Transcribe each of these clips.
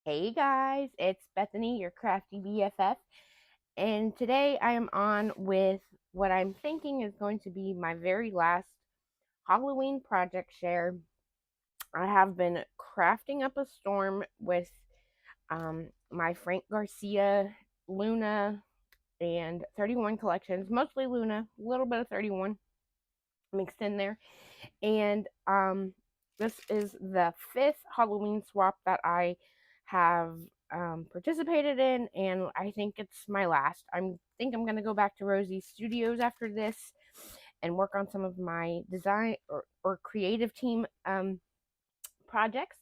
Hey guys, it's Bethany, your crafty BFF, and today I am on with what I'm thinking is going to be my very last Halloween project share. I have been crafting up a storm with my Frank Garcia Luna and 31 collections, mostly Luna, a little bit of 31 mixed in there, and this is the fifth Halloween swap that I have participated in, and I think it's my last. Think I'm gonna go back to Rosie Studios after this and work on some of my design or creative team projects.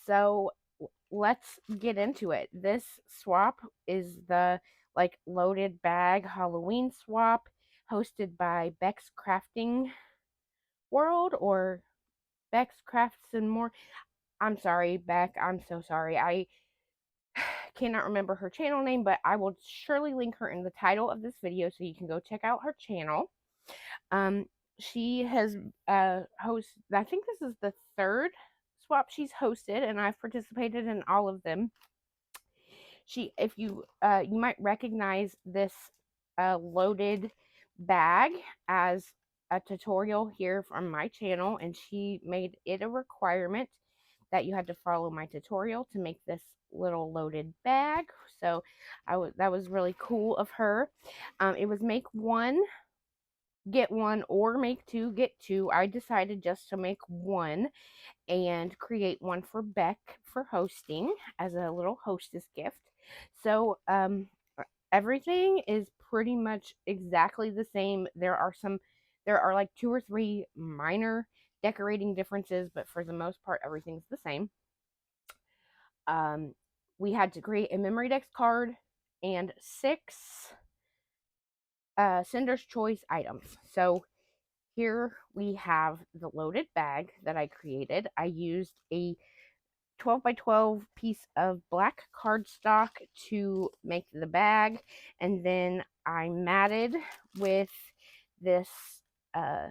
So let's get into it. This swap is the like loaded bag Halloween swap hosted by Beck's Crafting World or Beck's Crafts and More. I'm sorry, Beck. I'm so sorry. I cannot remember her channel name, but I will surely link her in the title of this video so you can go check out her channel. Um, she has hosted, I think this is the third swap she's hosted, and I've participated in all of them. If you you might recognize this loaded bag as a tutorial here from my channel, and she made it a requirement that you had to follow my tutorial to make this little loaded bag. So that was really cool of her. It was make one, get one, or make two, get two. I decided just to make one and create one for Beck for hosting as a little hostess gift. So everything is pretty much exactly the same. There are like two or three minor decorating differences, but for the most part, everything's the same. We had to create a memory dex card and 6 Cinder's Choice items. So here we have the loaded bag that I created. I used a 12 by 12 piece of black cardstock to make the bag, and then I matted with this uh,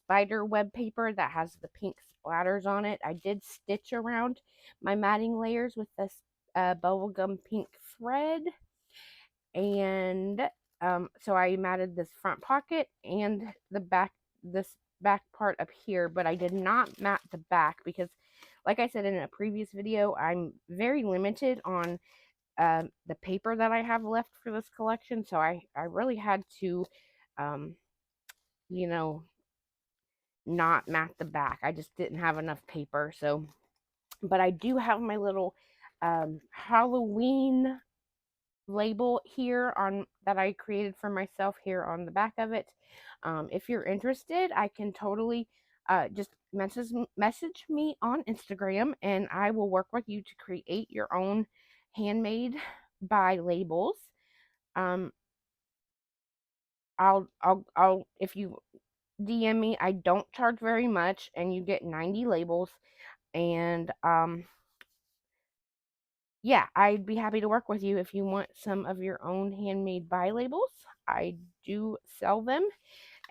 spider web paper that has the pink splatters on it. I did stitch around my matting layers with this bubblegum pink thread, and so I matted this front pocket and this back part up here, but I did not mat the back because, like I said in a previous video, I'm very limited on the paper that I have left for this collection, so I really had to, um, you know, not mat the back. I just didn't have enough paper, so, but I do have my little Halloween label here on that I created for myself here on the back of it. If you're interested, I can totally just message me on Instagram, and I will work with you to create your own handmade by labels. Um, I'll if you DM me, I don't charge very much, and you get 90 labels, and yeah, I'd be happy to work with you if you want some of your own handmade buy labels. I do sell them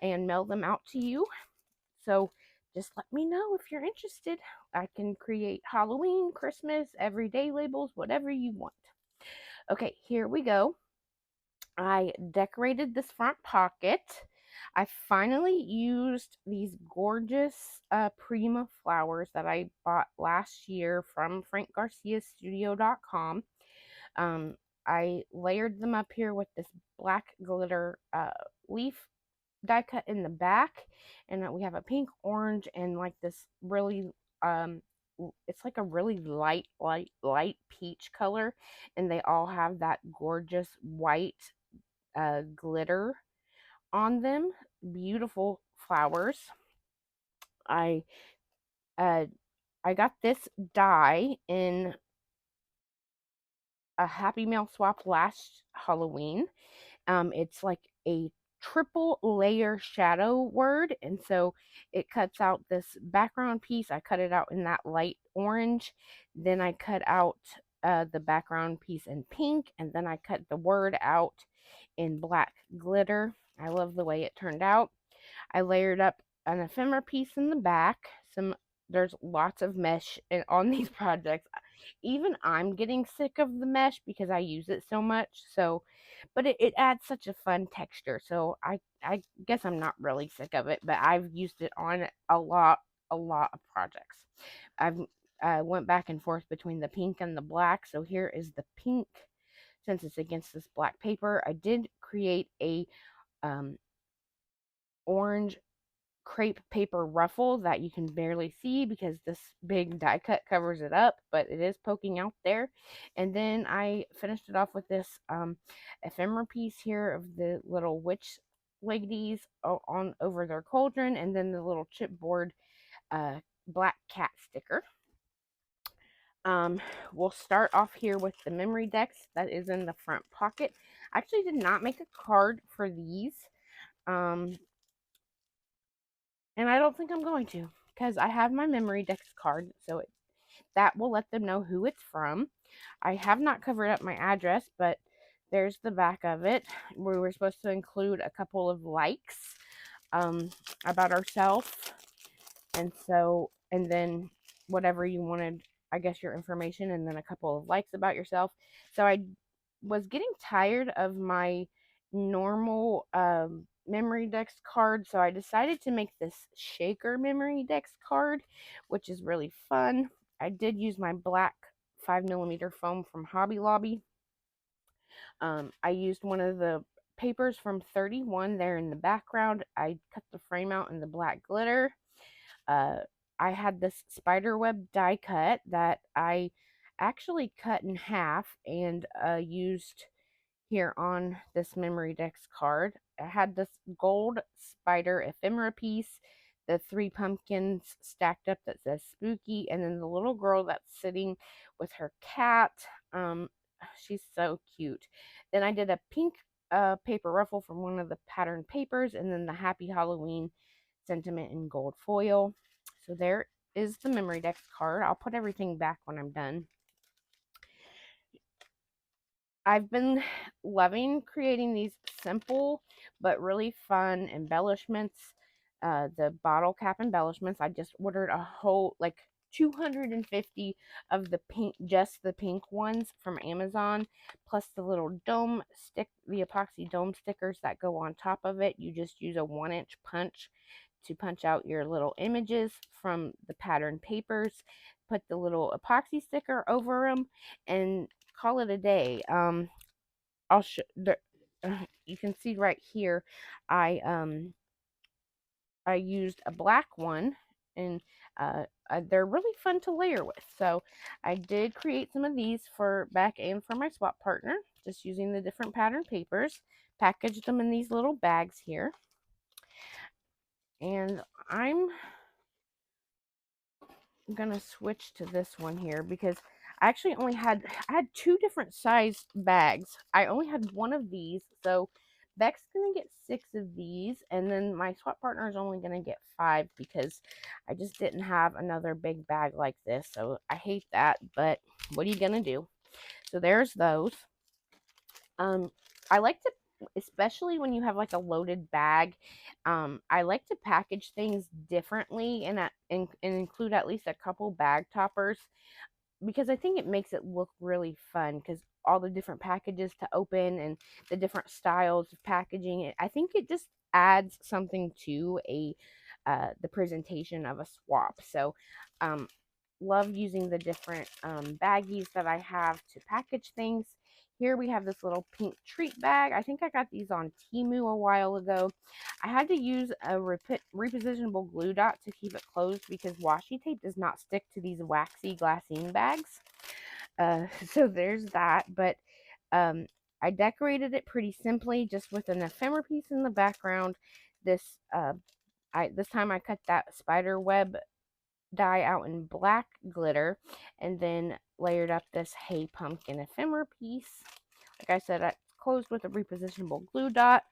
and mail them out to you. So just let me know if you're interested. I can create Halloween, Christmas, everyday labels, whatever you want. Okay, here we go. I decorated this front pocket. I finally used these gorgeous Prima flowers that I bought last year from frankgarciastudio.com. Um, I layered them up here with this black glitter leaf die cut in the back, and we have a pink, orange, and like this really it's like a really light peach color, and they all have that gorgeous white glitter on them. Beautiful flowers. I uh I got this die in a Happy Mail swap last Halloween. It's like a triple layer shadow word, and so it cuts out this background piece. I cut it out in that light orange, then I cut out the background piece in pink, and then I cut the word out in black glitter. I love the way it turned out. I layered up an ephemera piece in the back, some there's lots of mesh on these projects. Even I'm getting sick of the mesh because I use it so much. So, but it adds such a fun texture. So I guess I'm not really sick of it, but I've used it on a lot of projects. I've went back and forth between the pink and the black. So here is the pink. Since it's against this black paper, I did create a um, orange crepe paper ruffle that you can barely see because this big die cut covers it up, but it is poking out there. And then I finished it off with this ephemera piece here of the little witch ladies on over their cauldron, and then the little chipboard black cat sticker. Um, we'll start off here with the memory decks that is in the front pocket. I actually did not make a card for these. Um, and I don't think I'm going to because I have my memory decks card, so that will let them know who it's from. I have not covered up my address, but there's the back of it. We were supposed to include a couple of likes about ourselves, and then whatever you wanted, I guess, your information, and then a couple of likes about yourself. So I was getting tired of my normal memory dex card, so I decided to make this shaker memory dex card, which is really fun. I did use my black 5mm foam from Hobby Lobby. I used one of the papers from 31 there in the background. I cut the frame out in the black glitter. uh, I had this spider web die cut that I actually cut in half and used here on this memory dex card. I had this gold spider ephemera piece, the 3 pumpkins stacked up that says spooky, and then the little girl that's sitting with her cat. Um, she's so cute. Then I did a pink paper ruffle from one of the pattern papers, and then the Happy Halloween sentiment in gold foil. So there is the memory dex card. I'll put everything back when I'm done. I've been loving creating these simple but really fun embellishments. The bottle cap embellishments. I just ordered a whole 250 of the pink, just the pink ones from Amazon, plus the little dome stick, the epoxy dome stickers that go on top of it. You just use a 1-inch punch to punch out your little images from the pattern papers, put the little epoxy sticker over them, and call it a day. I'll show the you can see right here. I I used a black one, and they're really fun to layer with. So I did create some of these for back and for my swap partner, just using the different pattern papers. Packaged them in these little bags here, and I'm gonna switch to this one here because I actually I had 2 different size bags. I only had one of these, so Beck's gonna get 6 of these, and then my swap partner is only gonna get 5 because I just didn't have another big bag like this. So I hate that, but what are you gonna do? So there's those. I like to, especially when you have like a loaded bag, I like to package things differently and include at least a couple bag toppers because I think it makes it look really fun because all the different packages to open and the different styles of packaging. I think it just adds something to a the presentation of a swap. So, um, love using the different baggies that I have to package things. Here we have this little pink treat bag. I think I got these on Temu a while ago. I had to use a repositionable glue dot to keep it closed because washi tape does not stick to these waxy glassine bags. So there's that. But um, I decorated it pretty simply, just with an ephemera piece in the background. This this time I cut that spider web die out in black glitter and then layered up this Hey Pumpkin ephemera piece. Like I said, I closed with a repositionable glue dot.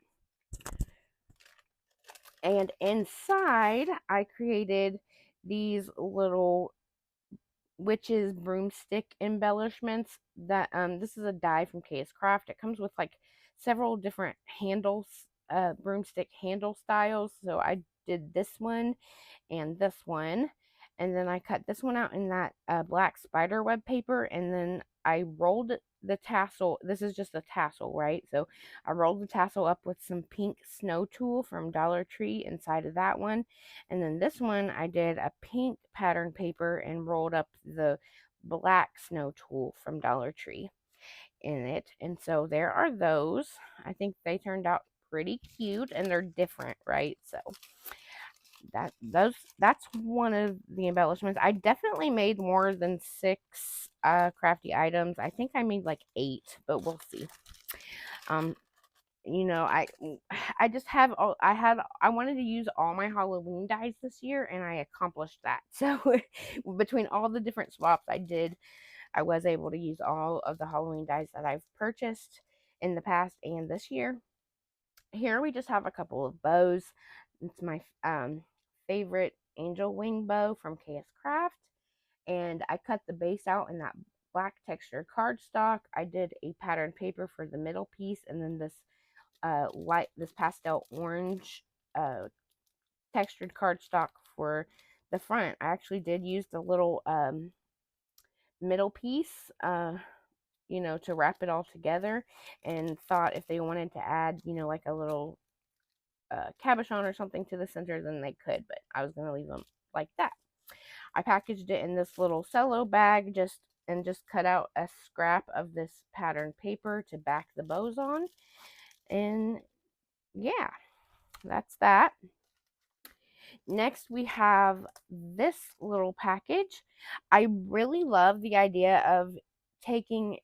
And inside, I created these little witches broomstick embellishments. That this is a die from KS Craft. It comes with like several different handles, broomstick handle styles. So I did this one and this one. And then I cut this one out in that black spider web paper, and then I rolled the tassel. This is just a tassel, right? So I rolled the tassel up with some pink snow tulle from Dollar Tree inside of that one. And then this one, I did a pink pattern paper and rolled up the black snow tulle from Dollar Tree in it. And so there are those. I think they turned out pretty cute, and they're different, right? So that's one of the embellishments. I definitely made more than 6 crafty items. I think I made like 8, but we'll see. Um you know, I just have all I wanted to use all my Halloween dies this year, and I accomplished that. So between all the different swaps I did, I was able to use all of the Halloween dies that I've purchased in the past and this year. Here we just have a couple of bows. It's my favorite angel wing bow from KS Craft, and I cut the base out in that black textured cardstock. I did a pattern paper for the middle piece, and then this pastel orange textured cardstock for the front. I actually did use the little middle piece, to wrap it all together, and thought if they wanted to add, like a little cabochon or something to the center, then they could, but I was going to leave them like that. I packaged it in this little cello bag just cut out a scrap of this pattern paper to back the bows on. And yeah, that's that. Next, we have this little package. I really love the idea of taking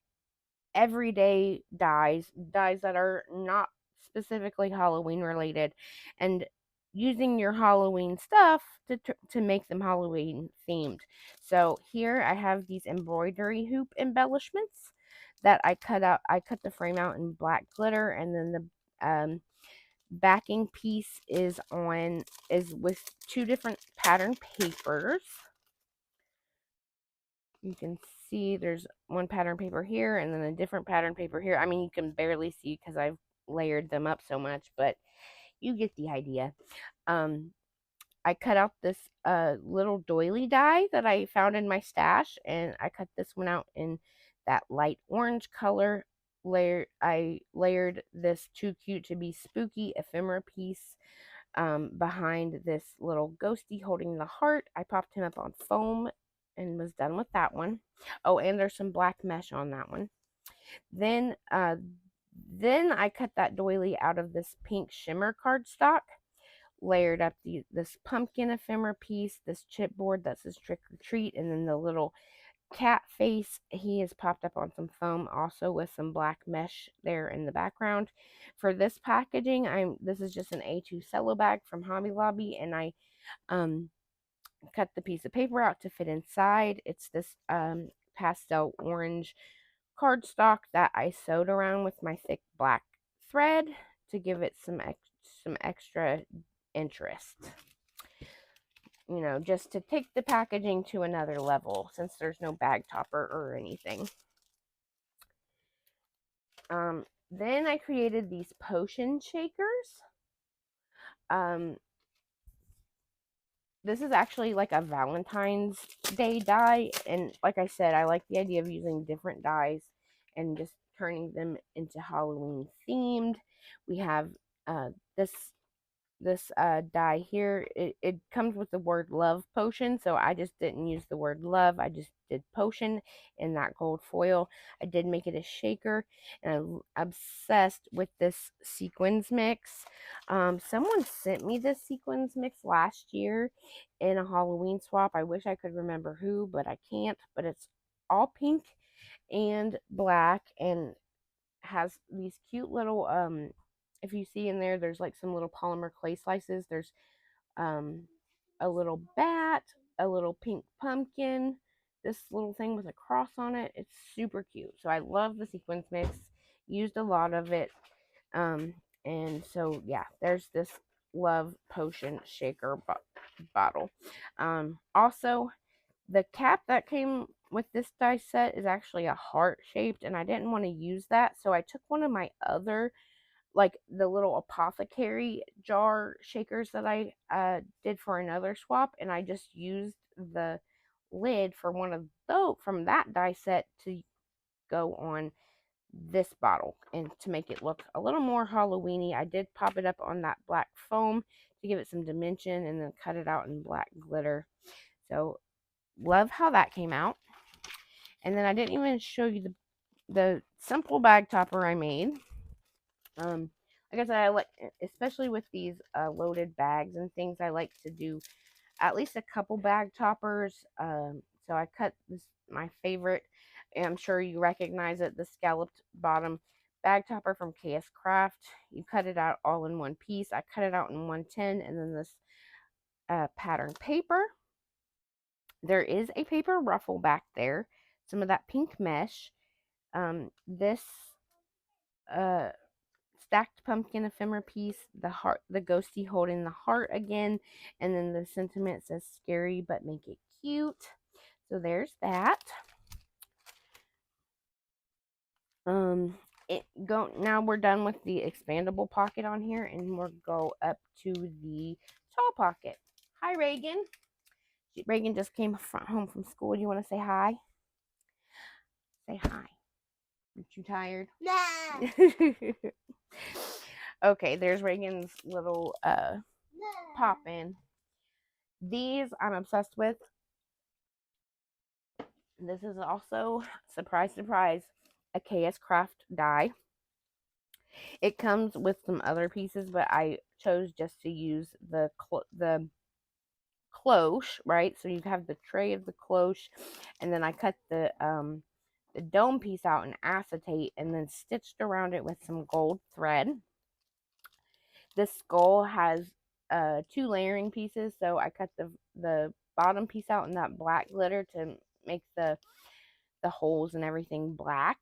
everyday dies that are not specifically Halloween related, and using your Halloween stuff to make them Halloween themed. So here I have these embroidery hoop embellishments that I cut out. I cut the frame out in black glitter, and then the backing piece is with 2 different pattern papers. You can see there's one pattern paper here and then a different pattern paper here. I mean, you can barely see because I've layered them up so much, but you get the idea. I cut out this little doily die that I found in my stash, and I cut this one out in that light orange color. I layered this too cute to be spooky ephemera piece behind this little ghosty holding the heart. I popped him up on foam and was done with that one. Oh, and there's some black mesh on that one. Then I cut that doily out of this pink shimmer cardstock, layered up this pumpkin ephemera piece, this chipboard that says trick or treat, and then the little cat face. He is popped up on some foam, also with some black mesh there in the background. For this packaging, this is just an A2 cello bag from Hobby Lobby, and I cut the piece of paper out to fit inside. It's this pastel orange cardstock that I sewed around with my thick black thread to give it some extra interest. Just to take the packaging to another level, since there's no bag topper or anything. Then I created these potion shakers. This is actually like a Valentine's Day die, and like I said, I like the idea of using different dies and just turning them into Halloween themed. We have this die here. It comes with the word love potion, so I just didn't use the word love. I just did potion in that gold foil. I did make it a shaker, and I'm obsessed with this sequins mix. Someone sent me this sequins mix last year in a Halloween swap. I wish I could remember who, but I can't. But it's all pink and black, and has these cute little if you see in there's like some little polymer clay slices. There's a little bat, a little pink pumpkin, this little thing with a cross on it. It's super cute. So I love the sequins mix. Used a lot of it. And so yeah, there's this love potion shaker bottle. Also, the cap that came with this die set is actually a heart shaped, and I didn't want to use that, so I took one of my other, like the little apothecary jar shakers that I did for another swap, and I just used the lid for one of those from that die set to go on this bottle, and to make it look a little more Halloweeny, I did pop it up on that black foam to give it some dimension, and then cut it out in black glitter. So love how that came out. And then I didn't even show you the simple bag topper I made. Like I said, I like, especially with these loaded bags and things, I like to do at least a couple bag toppers. So I cut this, my favorite, and I'm sure you recognize it, the scalloped bottom bag topper from KS Craft. You cut it out all in one piece. I cut it out in 110, and then this pattern paper. There is a paper ruffle back there, some of that pink mesh. This uh, stacked pumpkin ephemera piece, the heart, the ghosty holding the heart again, and then the sentiment says scary but make it cute. So there's that. Now we're done with the expandable pocket on here, and we'll go up to the tall pocket. Hi, Reagan. Reagan just came home from school. Do you want to say hi? Say hi. Aren't you tired? No. Okay, there's Reagan's little pop-in. These I'm obsessed with. This is also, surprise, surprise, a KS Craft die. It comes with some other pieces, but I chose just to use the cloche, right? So you have the tray of the cloche, and then I cut the dome piece out in acetate and then stitched around it with some gold thread. This skull has 2 layering pieces, so I cut the bottom piece out in that black glitter to make the holes and everything black,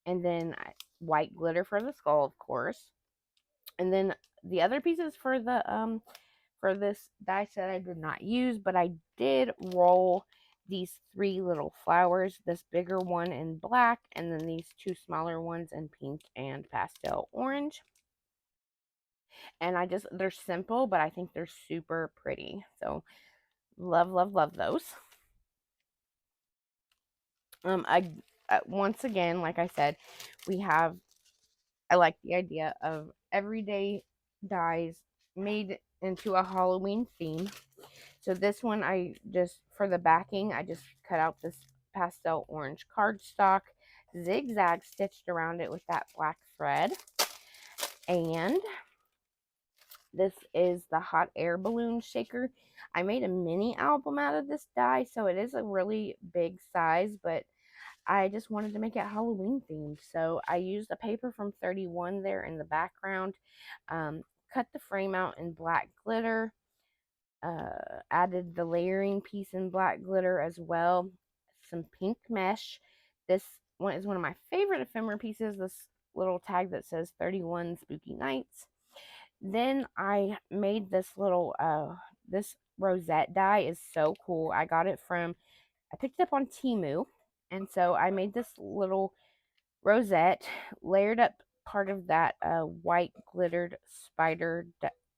and then white glitter for the skull, of course. And then the other pieces for the for this die set I did not use, but I did roll these 3 little flowers, this bigger one in black, and then these 2 smaller ones in pink and pastel orange. And they're simple, but I think they're super pretty. So love, love, love those. Once again, like I said, I like the idea of everyday dies made into a Halloween theme. So this one, for the backing, I just cut out this pastel orange cardstock, zigzag stitched around it with that black thread. And this is the hot air balloon shaker. I made a mini album out of this die, so it is a really big size, but I just wanted to make it Halloween themed. So I used a paper from 31 there in the background, cut the frame out in black glitter, added the layering piece in black glitter as well, some pink mesh. This one is one of my favorite ephemera pieces, this little tag that says 31 Spooky Nights. Then I made this little, this rosette die is so cool. I picked it up on Temu. And so I made this little rosette, layered up part of that white glittered spider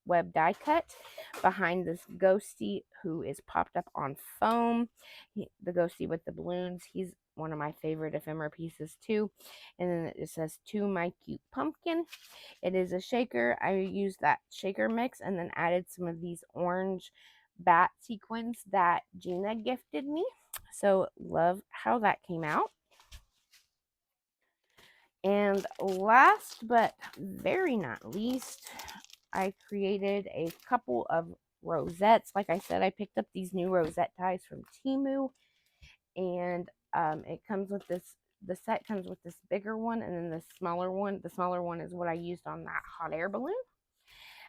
web die cut behind this ghosty who is popped up on foam. The ghosty with the balloons, he's one of my favorite ephemera pieces too. And then it says, "To my cute pumpkin." It is a shaker. I used that shaker mix and then added some of these orange bat sequins that Gina gifted me. So love how that came out. And last but very not least, I created a couple of rosettes. Like I said, I picked up these new rosette dies from Temu, and it comes with this. The set comes with this bigger one and then the smaller one. The smaller one is what I used on that hot air balloon.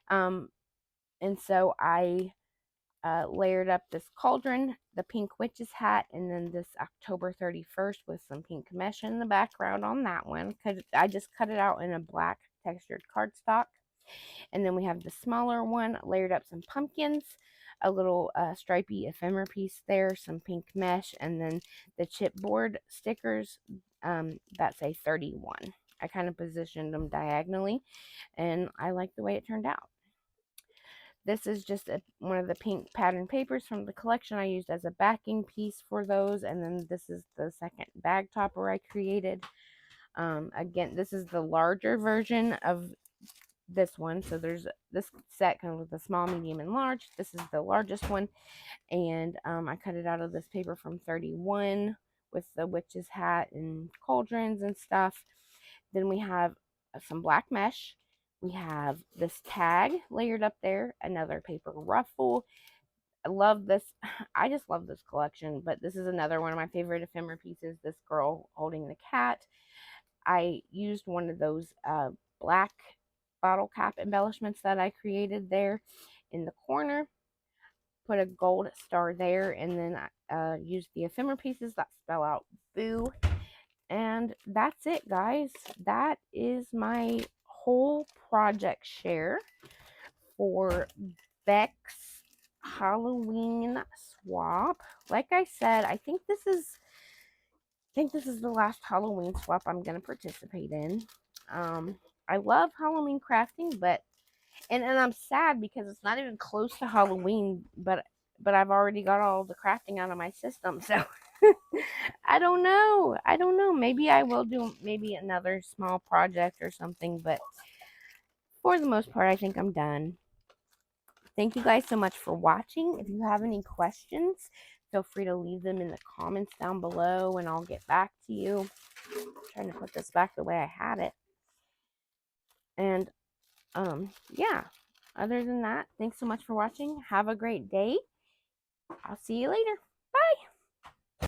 And so I layered up this cauldron, the pink witch's hat, and then this October 31st with some pink mesh in the background on that one, because I just cut it out in a black textured cardstock. And then we have the smaller one, layered up some pumpkins, a little stripy ephemera piece there, some pink mesh, and then the chipboard stickers that say 31. I kind of positioned them diagonally, and I like the way it turned out. This is just one of the pink pattern papers from the collection I used as a backing piece for those. And then this is the second bag topper I created. Again, this is the larger version of this one. So this set comes with a small, medium, and large. This is the largest one. And I cut it out of this paper from 31 with the witch's hat and cauldrons and stuff. Then we have some black mesh. We have this tag layered up there, another paper ruffle. I love this. I just love this collection, but this is another one of my favorite ephemera pieces, this girl holding the cat. I used one of those black bottle cap embellishments that I created there in the corner. Put a gold star there, and then I used the ephemera pieces that spell out boo. And that's it, guys. That is my whole project share for Beck's Halloween swap. Like I said, I think this is the last Halloween swap I'm going to participate in. I love Halloween crafting, but and I'm sad because it's not even close to Halloween, but I've already got all the crafting out of my system, so I don't know. Maybe I will do maybe another small project or something, but for the most part, I think I'm done. Thank you guys so much for watching. If you have any questions, feel free to leave them in the comments down below and I'll get back to you. I'm trying to put this back the way I had it. And yeah, other than that, thanks so much for watching. Have a great day. I'll see you later. Bye.